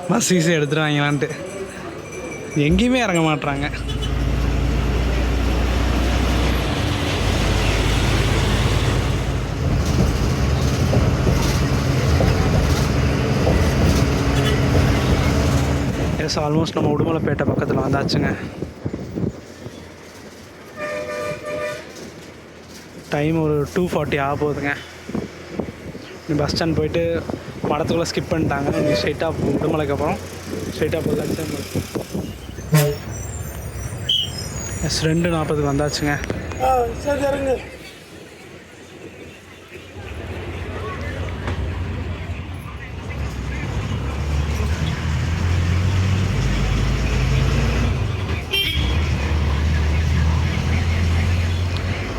பஸ் ஈஸியாக எடுத்துருவாங்களான்ட்டு எங்கேயுமே இறங்க மாட்டுறாங்க. எஸ், ஆல்மோஸ்ட் நம்ம உடுமலைப்பேட்டை பக்கத்தில் வந்தாச்சுங்க. டைம் ஒரு 2:40 ஆக போகுதுங்க. பஸ் ஸ்டாண்ட் போயிட்டு மடத்துக்குள்ளே ஸ்கிப் பண்ணிட்டாங்க. நீ ஸ்ட்ரைட்டாக உடுமலைக்கு அப்புறம் ஸ்ட்ரைட்டாக போகலான்னு எஸ் 2:40 வந்தாச்சுங்க. சரி இருங்க.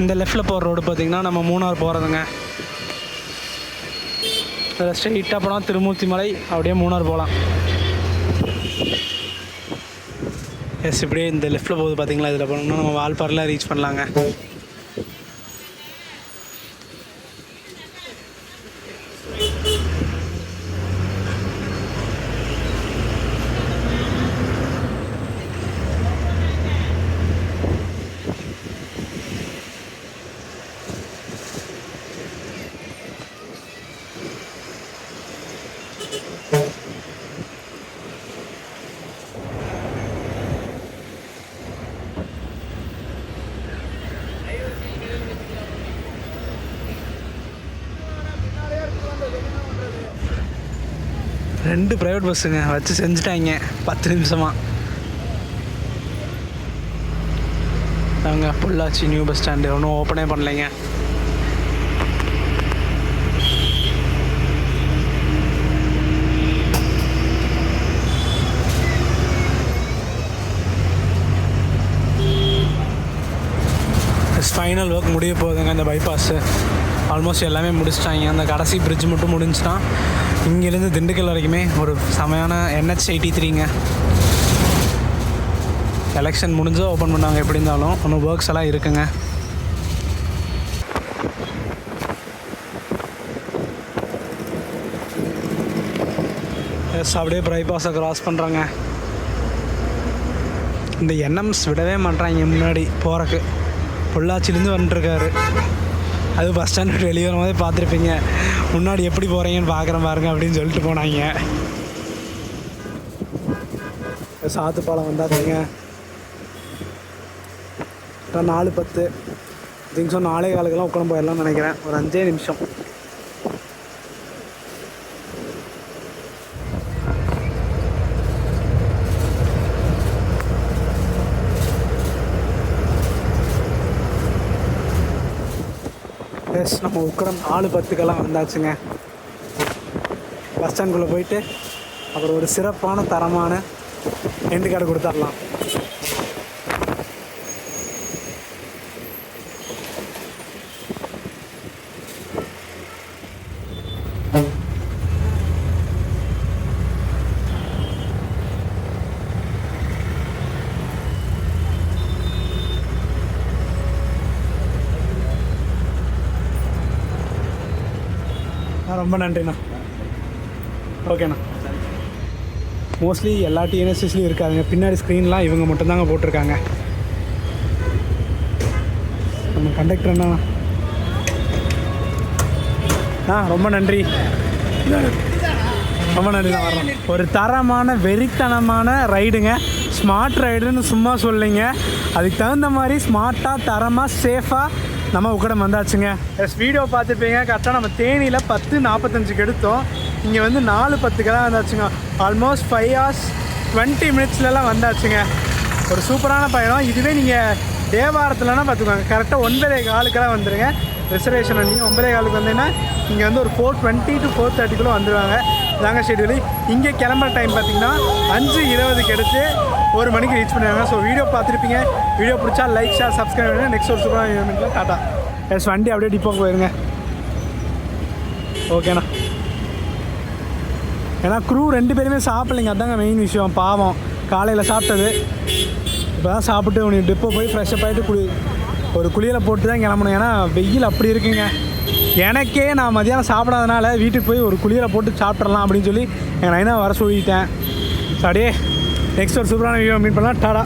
இந்த லெஃப்டில் போகிற ரோடு பார்த்திங்கன்னா நம்ம மூணார் போகிறதுங்க. அதில் ஸ்ட்ரெயிட்டாக போனால் திருமூர்த்தி மலை, அப்படியே மூணார் போகலாம். எஸ், இப்படியே இந்த லெஃப்ட்டில் போகுது பார்த்தீங்களா. இதில் போனோம்னா நம்ம வால்பாறையில் ரீச் பண்ணலாங்க. ரெண்டு ப்ரைவேட் பஸ்ஸுங்க வச்சு செஞ்சுட்டாங்க 10 நிமிஷமாக. நாங்கள் பொள்ளாச்சி நியூ பஸ் ஸ்டாண்டு ஒன்றும் ஓப்பனே பண்ணலைங்க. ஃபைனல் ஒர்க் முடிய போகுதுங்க. இந்த பைபாஸு ஆல்மோஸ்ட் எல்லாமே முடிச்சிட்டாங்க. அந்த கடைசி பிரிட்ஜ் மட்டும் முடிஞ்சுன்னா இங்கேருந்து திண்டுக்கல் வரைக்குமே ஒரு செமையான NH 83ங்க. எலெக்ஷன் முடிஞ்சோ ஓப்பன் பண்ணாங்க. எப்படி இருந்தாலும் ஒன்றும் ஒர்க்ஸ் எல்லாம் இருக்குங்க. எஸ், அப்படியே பைபாஸை கிராஸ் பண்ணுறாங்க. இந்த NMs விடவே மாட்டாங்க முன்னாடி போகிறக்கு. பொள்ளாச்சிலேருந்து வந்துட்டுருக்காரு. அது பஸ் ஸ்டாண்ட் வெளியே வரும்போதே பார்த்துருப்பீங்க. முன்னாடி எப்படி போகிறீங்கன்னு பார்க்குறேன் பாருங்க அப்படின்னு சொல்லிட்டு போனாங்க. சாத்துப்பாலம் வந்தாச்சுங்க. 4:10 திங்ஸோ 4:15 உட்காந்து போயிடலாம்னு நினைக்கிறேன். ஒரு 5 நிமிஷம். எஸ், நம்ம உக்கடம் 4:10 வந்தாச்சுங்க. பஸ் ஸ்டாண்டுக்குள்ளே போயிட்டு அப்புறம் ஒரு சிறப்பான தரமான எண்டு கார்டு கொடுத்துடலாம். ரொம்ப நன்றிண்ணா. ஓகேண்ணா. மோஸ்ட்லி எல்லா டிஎன்எஸ்எஸ்லையும் இருக்காதுங்க. பின்னாடி ஸ்க்ரீன்லாம் இவங்க மட்டும்தாங்க போட்டிருக்காங்க. நம்ம கண்டக்டர்ண்ணா ரொம்ப நன்றி. ரொம்ப நன்றி தான் வரலாம். ஒரு தரமான வெறித்தனமான ரைடுங்க. ஸ்மார்ட் ரைடுன்னு சும்மா சொல்லிங்க, அதுக்கு தகுந்த மாதிரி ஸ்மார்ட்டாக தரமாக சேஃபாக நம்ம உக்கடம் வந்தாச்சுங்க. எஸ் வீடியோ பார்த்துருப்பீங்க. கரெக்டாக நம்ம தேனியில் 10:45க்கு எடுத்தோம். இங்கே வந்து 4:10க்கெல்லாம் வந்தாச்சுங்க. ஆல்மோஸ்ட் 5 hours 20 minutesலாம் வந்தாச்சுங்க. ஒரு சூப்பரான பயணம். இதுவே நீங்கள் தேவாரத்துலனா பார்த்துக்கோங்க, கரெக்டாக 9:15 வந்துடுங்க. ரிசர்வேஷன் நீங்கள் 9:15 வந்தீங்கன்னா இங்கே வந்து ஒரு 4:20 to 4:30 வந்துடுவாங்க. இதாங்க ஷெட்யூலு. இங்கே கிளம்புற டைம் பார்த்தீங்கன்னா 5:20க்கு எடுத்து 1 மணிக்கு ரீச் பண்ணுவாங்க. ஸோ வீடியோ பார்த்துருப்பீங்க. வீடியோ பிடிச்சா லைக், ஷேர், சப்ஸ்கிரைப் பண்ணுங்கள். நெக்ஸ்ட் ஒரு சூப்பரான ஈவெண்ட்டில் டாட்டா. எஸ் வண்டி அப்படியே டிப்போக்கு போயிருங்க. ஓகேண்ணா. ஏன்னா க்ரூ 2 பேருமே சாப்பிட்லைங்க, அதாங்க மெயின் விஷயம். பாவம் காலையில் சாப்பிட்டது இப்போ தான் சாப்பிட்டு உனக்கு டிப்போ போய் ஃப்ரெஷ்ஷப் ஆகிட்டு ஒரு குளியலை போட்டு தான் கிளம்பணும். ஏன்னா வெயில் அப்படி இருக்குங்க. எனக்கே நான் மதியானம் சாப்பிடாதனால வீட்டுக்கு போய் ஒரு குளியலை போட்டு சாப்பிட்றலாம் அப்படின்னு சொல்லி எங்கள் நைனா வர சொல்லிட்டேன். அப்படியே நெக்ஸ்ட் ஒரு சூப்பரான வீடியோ மீட் பண்ணலாம். டாடா.